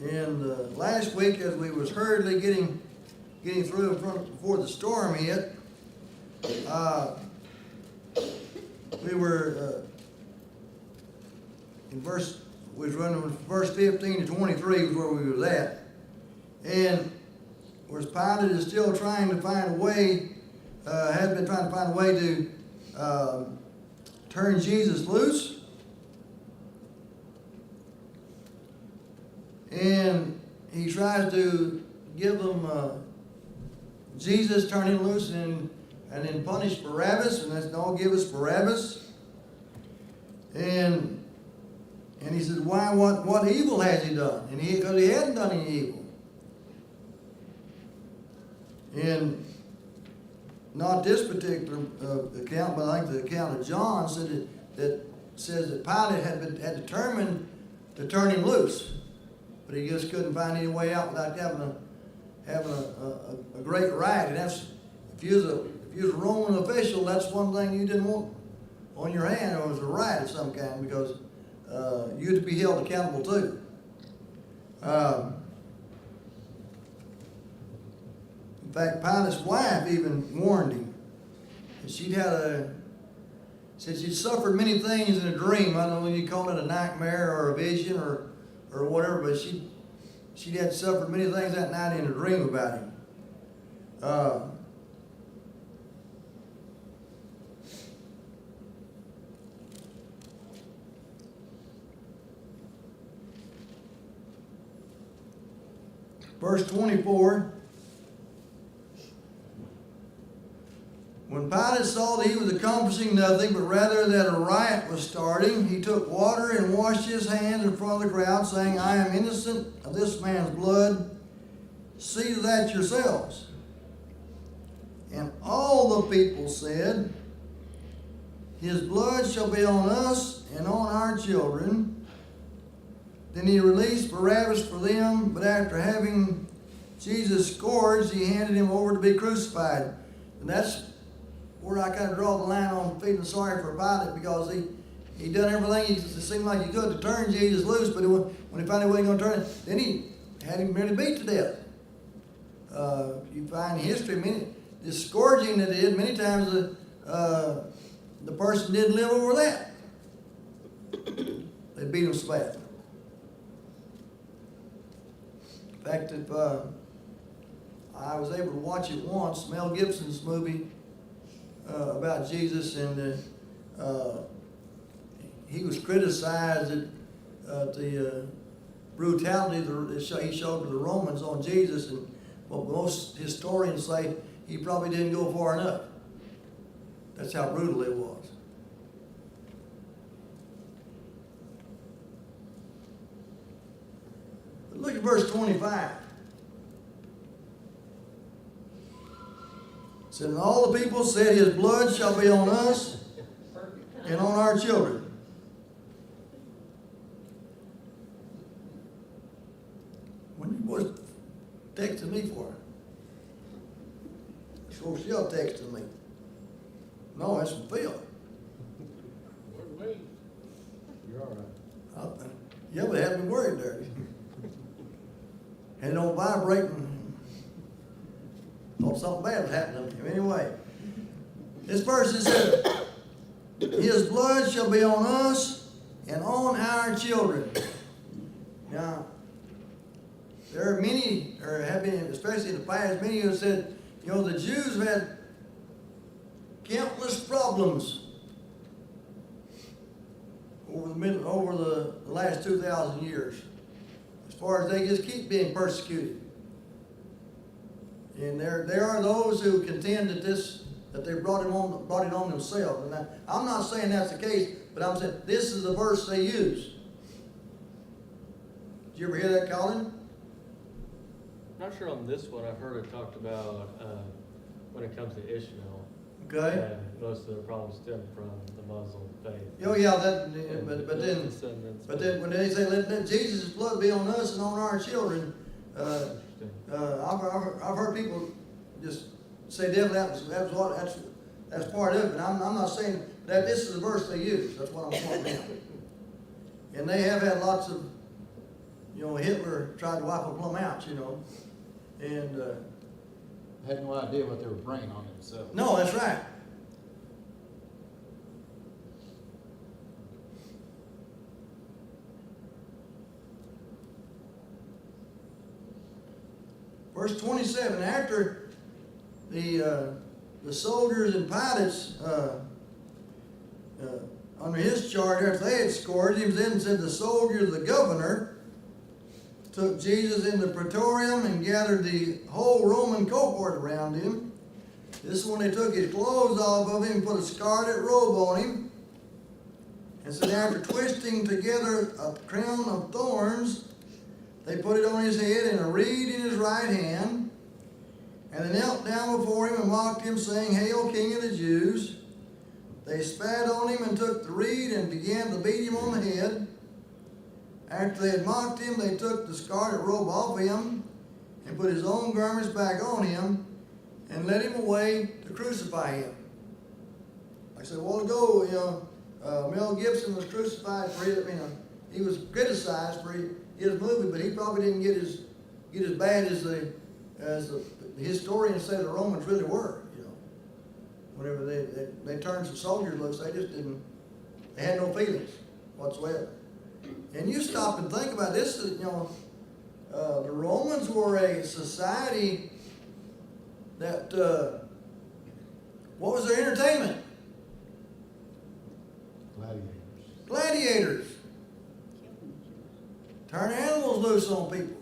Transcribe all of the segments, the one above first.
And last week, as we was hurriedly getting through before the storm hit, we were we was running from verse 15 to 23 was where we was at, and where Pilate is still trying to find a way, has been trying to find a way to turn Jesus loose. And he tries to give them Jesus, turn him loose, and then punish Barabbas, and that's no, give us Barabbas. And he said, why? What evil has he done? And because he hadn't done any evil. And not this particular account, but I think the account of John said that says that Pilate had determined to turn him loose. But he just couldn't find any way out without having a great riot. And that's if you was a Roman official, that's one thing you didn't want on your hand, or it was a riot of some kind, because you had to be held accountable too. In fact, Pilate's wife even warned him. And said she'd suffered many things in a dream. I don't know if you call it a nightmare or a vision or whatever, but she had suffered many things that night in a dream about him. Verse 24. When Pilate saw that he was accomplishing nothing, but rather that a riot was starting, he took water and washed his hands in front of the crowd, saying, I am innocent of this man's blood. See to that yourselves. And all the people said, his blood shall be on us and on our children. Then he released Barabbas for them, but after having Jesus scourged, he handed him over to be crucified. And that's where I kind of draw the line on feeling sorry for Pilate, because he done everything he seemed like he could to turn Jesus loose, but when he found out he wasn't going to turn it, then he had him nearly beat to death. You find in history, this scourging that he did, many times the person didn't live over that. They beat him so bad. In fact, if I was able to watch it once, Mel Gibson's movie about Jesus, and he was criticized at the brutality that he showed to the Romans on Jesus, and well, most historians say he probably didn't go far enough. That's how brutal it was. But look at verse 25. It said, and all the people said, his blood shall be on us and on our children. When you boys texting me for? So she'll texting me. No, that's from Phil. You're all right. Yeah, but it had me worried there. And it don't vibrate, and thought something bad was happening to him. Anyway, this verse is said, his blood shall be on us and on our children. Now, there are many, or have been, especially in the past, many who have said, the Jews have had countless problems over the last 2,000 years, as far as they just keep being persecuted. And there are those who contend that they brought it on themselves. And I'm not saying that's the case, but I'm saying this is the verse they use. Did you ever hear that, Colin? Not sure on this one. I've heard it talked about when it comes to Ishmael. Okay. Most of the problems stem from the Muslim faith. Oh yeah, but then when they say let Jesus' blood be on us and on our children, I've heard people just say definitely that's part of it. And I'm not saying that this is the verse they use. That's what I'm pointing out. And they have had lots of Hitler tried to wipe them plumb out, and, Had no idea what they were bringing on themselves. no, that's right. Verse 27, after the soldiers and pilots, under his charge, after they had scourged him, then said the soldiers, the governor, took Jesus in the praetorium and gathered the whole Roman cohort around him. This is when they took his clothes off of him, put a scarlet robe on him, and said after twisting together a crown of thorns, they put it on his head and a reed in his right hand, and they knelt down before him and mocked him, saying, Hail, King of the Jews! They spat on him and took the reed and began to beat him on the head. After they had mocked him, they took the scarlet robe off him and put his own garments back on him and led him away to crucify him. Like I said a while ago, Mel Gibson was crucified for he was criticized for his movie, but he probably didn't get as bad as the historians say the Romans really were. Whenever they turned some soldiers loose, they had no feelings whatsoever. And you stop and think about this, the Romans were a society that, what was their entertainment? Gladiators. Turn animals loose on people.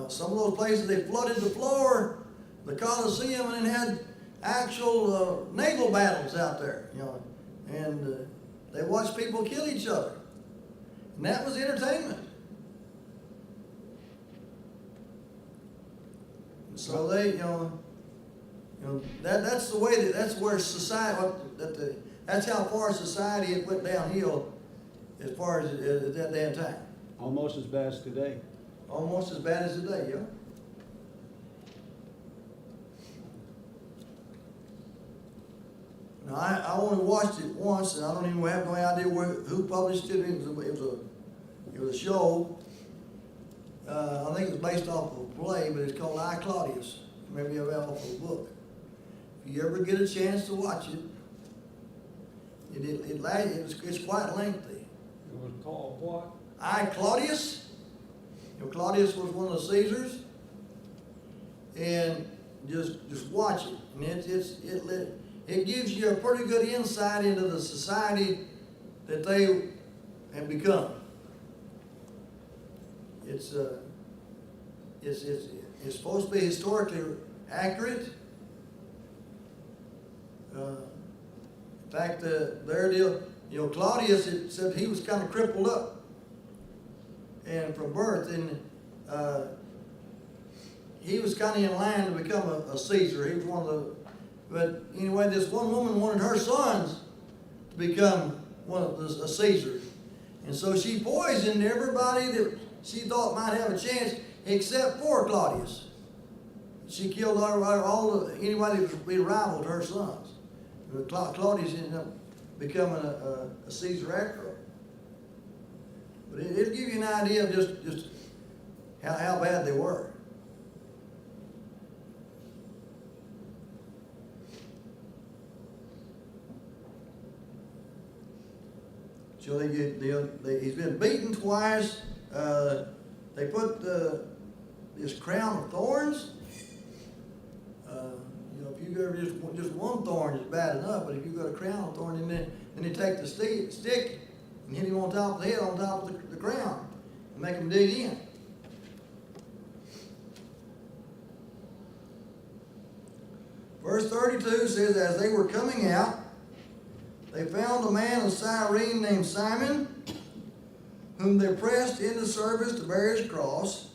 Some of those places they flooded the floor, the Colosseum, and then had actual naval battles out there, and they watched people kill each other, and that was entertainment. And so they, that's the way that's where society, that's how far society it went downhill, as far as at that damn time. Almost as bad as today. Almost as bad as today, yeah. Now, I only watched it once, and I don't even have no idea who published it. It was a show. I think it was based off of a play, but it's called I, Claudius. Maybe off of a book. If you ever get a chance to watch it, it's quite lengthy. It was called what? I, Claudius. Claudius was one of the Caesars, and just watch it, and it gives you a pretty good insight into the society that they have become. It's supposed to be historically accurate. In fact, their deal, Claudius, it said he was kind of crippled up and from birth, and he was kind of in line to become a Caesar. He was one of the, but anyway, this one woman wanted her sons to become a Caesar, and so she poisoned everybody that she thought might have a chance, except for Claudius. She killed anybody that would be rival to her sons. Claudius ended up becoming a Caesar after all. But it'll give you an idea of just how bad they were. So he's been beaten twice. They put this crown of thorns. If you got just one thorn is bad enough, but if you've got a crown of thorns, then they take the stick and hit him on top of the head, on top of the crown, and make him dig in. Verse 32 says, as they were coming out, they found a man of Cyrene named Simon, whom they pressed into service to bear his cross.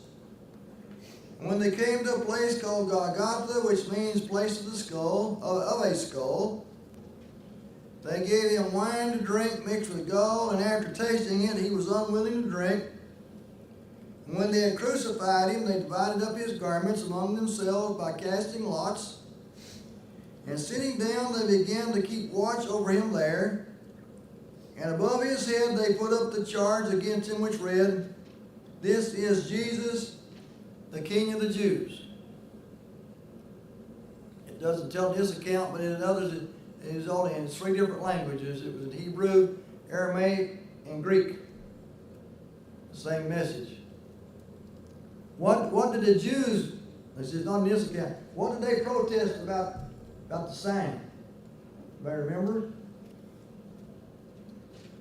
And when they came to a place called Golgotha, which means place of the skull, of a skull, they gave him wine to drink mixed with gall, and after tasting it, he was unwilling to drink. And when they had crucified him, they divided up his garments among themselves by casting lots. And sitting down, they began to keep watch over him there. And above his head they put up the charge against him which read, This is Jesus, the King of the Jews. It doesn't tell this account, but in others it is only in 3 different languages. It was in Hebrew, Aramaic, and Greek. The same message. What did the Jews, this is not in this account, what did they protest about the sign? Anybody remember?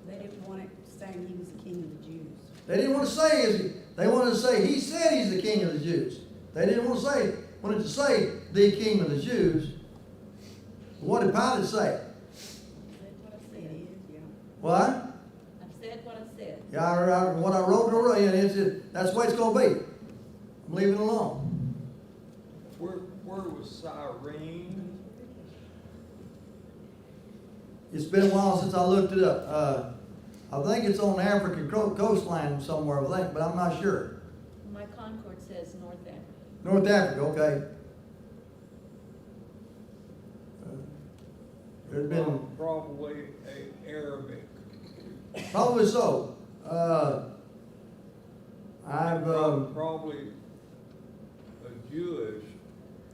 They didn't want it saying he was the king of the Jews. They didn't want to say they wanted to say he said he's the King of the Jews. They didn't want to say, wanted to say the King of the Jews. What did Pilate say? Said what I It said. is, yeah. What? I've said what I said. Yeah, what I wrote, that's the way it's going to be. I'm leaving it alone. Where was Cyrene? It's been a while since I looked it up. I think it's on the African coastline somewhere, I think, but I'm not sure. My Concord says North Africa. North Africa, okay. There's been, Probably Arabic. probably so. Probably a Jewish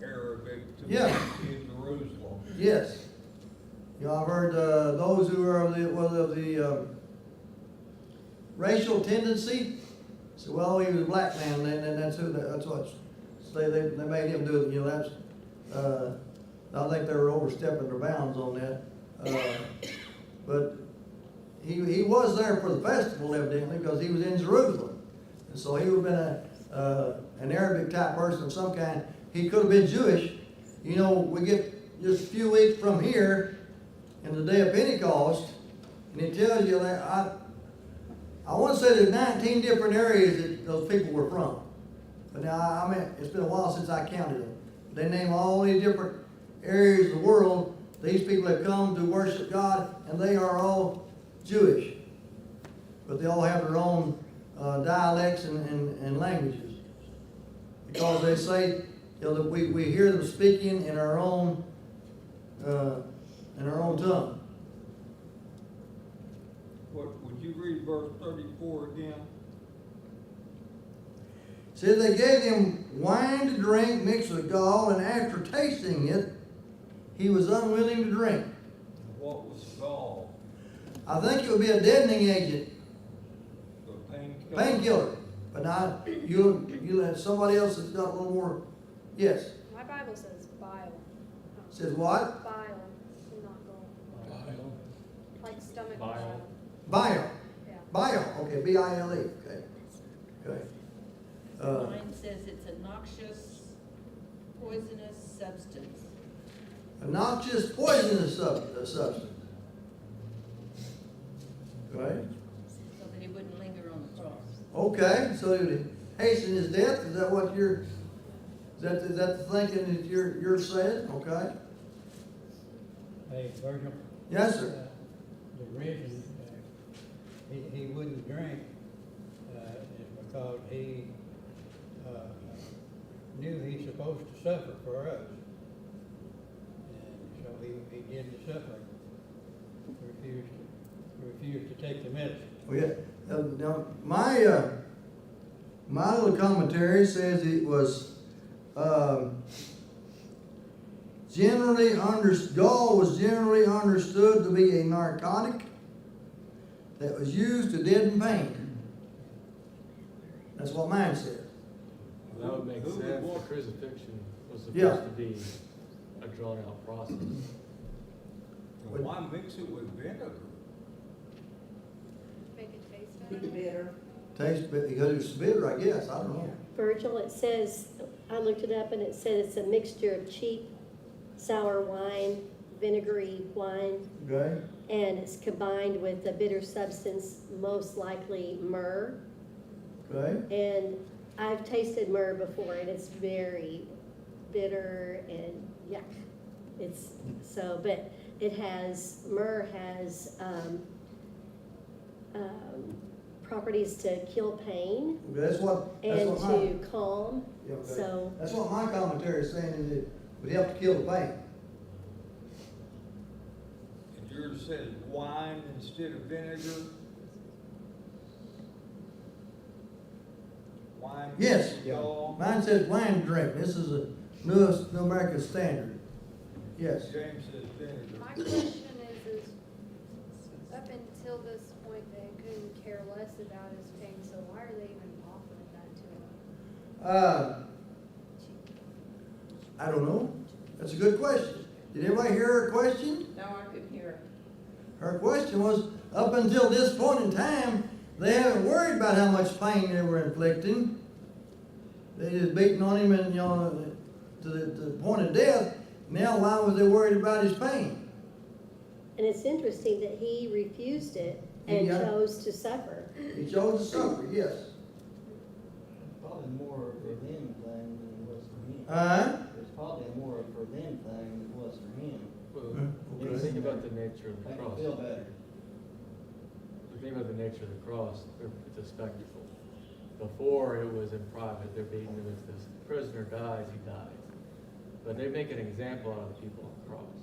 Arabic to Yeah. in Jerusalem. Yes. You know, I've heard those who are of the racial tendency say, well, he was a black man, and that's what they made him do it. You know, that's I think they were overstepping their bounds on that. But he was there for the festival evidently because he was in Jerusalem, and so he would have been an Arabic type person of some kind. He could have been Jewish. You know, we get just a few weeks from here in the day of Pentecost, and it tells you that I want to say there's 19 different areas that those people were from. But now, I mean, it's been a while since I counted them. They name all these different areas of the world. These people have come to worship God, and they are all Jewish. But they all have their own dialects and languages. Because they say, you know, that we hear them speaking in our own tongue. Would you read verse 34 again? Said they gave him wine to drink mixed with gall, and after tasting it, he was unwilling to drink. What was gall? I think it would be a deadening agent, The painkiller? painkiller. But now you let somebody else that's got a little more. Yes. My Bible says bile. Says what? Bile, not gold. Like stomach. Bile. Bile. Yeah. Bile. Okay. Bile. Okay. Okay. Mine says it's a noxious, poisonous substance. A noxious, poisonous substance. Okay. So that he wouldn't linger on the cross. Okay. So he would hasten his death. Is that what you're? Is that the thinking that you're saying? Okay. Hey, Virgil. Yes, sir. The reason he wouldn't drink is because he knew he's supposed to suffer for us. And so he did the suffering. Refused to take the medicine. Oh, yeah. Now, my little commentary says it was gall was generally understood to be a narcotic that was used to deaden pain. That's what mine said. That would make Who would sense. want- The crucifixion was supposed Yeah. to be a drawn out process. Well, why mix it with vinegar? Make it taste Be better. bitter. Taste, but because it's bitter, I guess. I don't know. Virgil, it says, I looked it up and it said it's a mixture of cheap sour wine, vinegary wine, Okay. and it's combined with a bitter substance, most likely myrrh. Okay. And I've tasted myrrh before and it's very bitter and yuck. But myrrh has properties to kill pain That's what and mine. to calm. Yeah, okay. So, That's what my commentary is saying, is it would help to kill the pain. And yours says wine instead of vinegar? Wine. Yes. with gall? Mine says wine drink. This is a New American Standard. Yes. James says vinegar. My question is up until this point, they couldn't care less about his pain, so why are they even offering that to him? I don't know. That's a good question. Did everybody hear her question? No, I couldn't hear it. Her question was, up until this point in time, they haven't worried about how much pain they were inflicting. They just beating on him and, to the point of death. Now, why was they worried about his pain? And it's interesting that he refused it and Yeah. chose to suffer. He chose to suffer, yes. Probably more for them thing than it was for him. It's probably more for them thing than it was for him. Well, Okay. think about the nature of the Make them cross. feel better. The thing about the nature of the cross, it's a spectacle. Before it was in private, they're beating him. If this prisoner dies, he dies. But they make an example out of the people on the cross.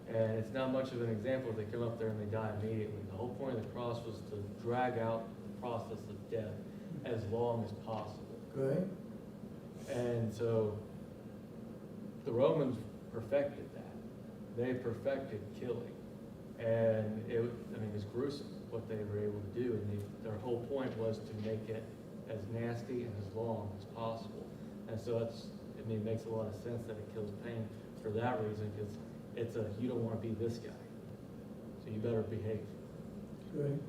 And it's not much of an example if they come up there and they die immediately. The whole point of the cross was to drag out the process of death as long as possible. Okay. And so the Romans perfected that. They perfected killing. And it's gruesome what they were able to do. And their whole point was to make it as nasty and as long as possible. And so it makes a lot of sense that it kills pain for that reason, because you don't want to be this guy. So you better behave. Okay.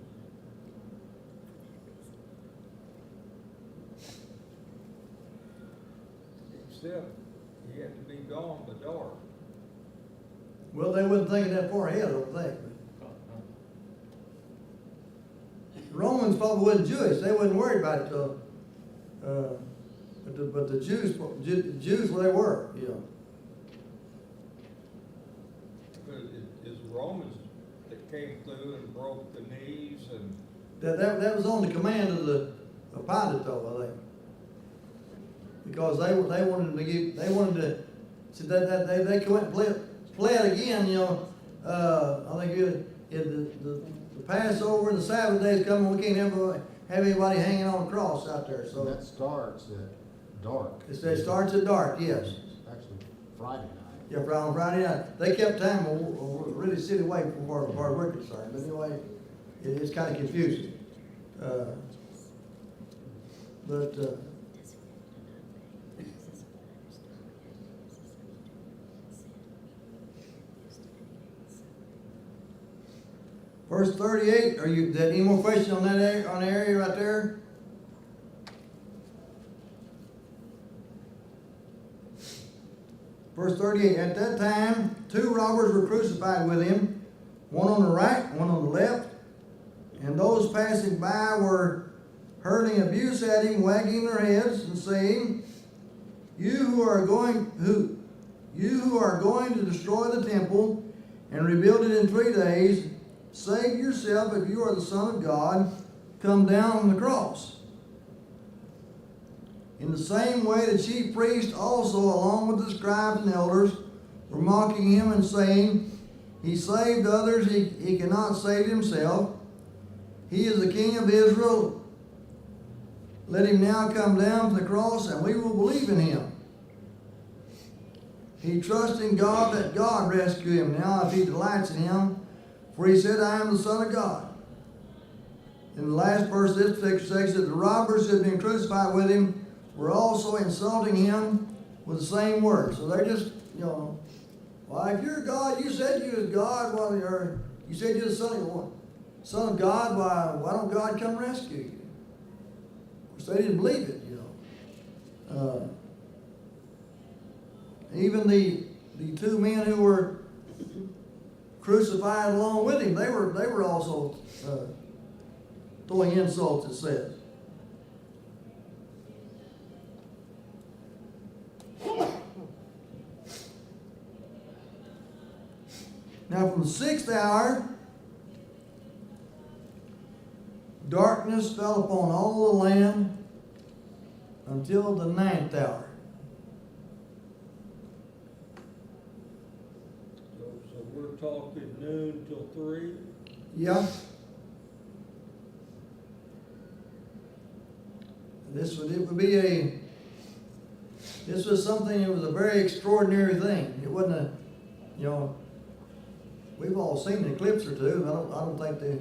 Except he had to be gone in the dark. Well, they wasn't thinking that far ahead, I don't think. The Romans probably wasn't Jewish. They wasn't worried about it till, but the Jews, well, they were, Because it's the Romans that came through and broke the knees and That was on the command of Pilate, though, I think. Because they wanted so they went and fled again, I think the Passover and the Sabbath days coming, we can't have anybody hanging on a cross out there, So so. that starts at dark. It starts at dark, yes. Actually, Friday night. Yeah, on Friday night. They kept time really city away from where we're concerned, but anyway, it's kind of confusing. Verse 38, there any more questions on that on the area right there? Verse 38, at that time, 2 robbers were crucified with him, one on the right, one on the left, and those passing by were hurling abuse at him, wagging their heads and saying, You who are going to destroy the temple and rebuild it in 3 days, save yourself if you are the Son of God, come down from the cross. In the same way, the chief priests also, along with the scribes and elders, were mocking him and saying, He saved others, he cannot save himself. He is the King of Israel. Let him now come down to the cross, and we will believe in him. He trusts in God that God rescue him now if he delights in him, for he said, I am the Son of God. In the last verse of this particular section, the robbers who had been crucified with him were also insulting him with the same words. So they're just, well, if you're God, you said you was God, you said you're the Son of God, why don't God come rescue you? Of course, they didn't believe it, Even the 2 men who were crucified along with him, they were also throwing insults, it says. Now from the 6th hour, darkness fell upon all the land until the 9th hour. so talking noon till 3. Yeah. This was something, it was a very extraordinary thing. It wasn't a, you know, we've all seen an eclipse or two. I don't think they.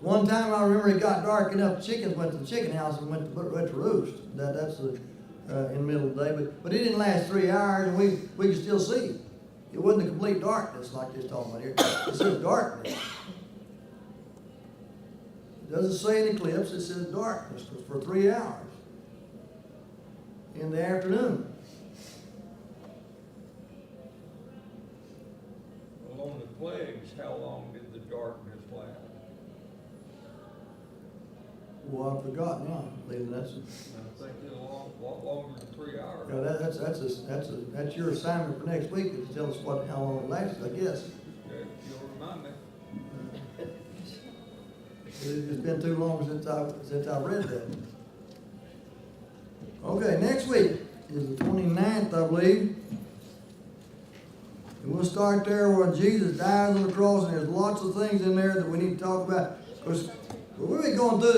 One time I remember it got dark enough, the chickens went to the chicken house and went to roost. That's in the middle of the day, but it didn't last 3 hours, and we could still see. It wasn't a complete darkness like they're talking about here. It says darkness. It doesn't say an eclipse, it says darkness for 3 hours in the afternoon. Well, on the plagues, how long did the darkness last? Well, I've forgotten now. Leland, that's I think it's a lot longer than 3 hours. that's your assignment for next week, is to tell us how long it lasts, I guess. Okay, you'll remind me. It's been too long since I read that. Okay, next week is the 29th, I believe. And we'll start there where Jesus dies on the cross, and there's lots of things in there that we need to talk about. Because we've been going through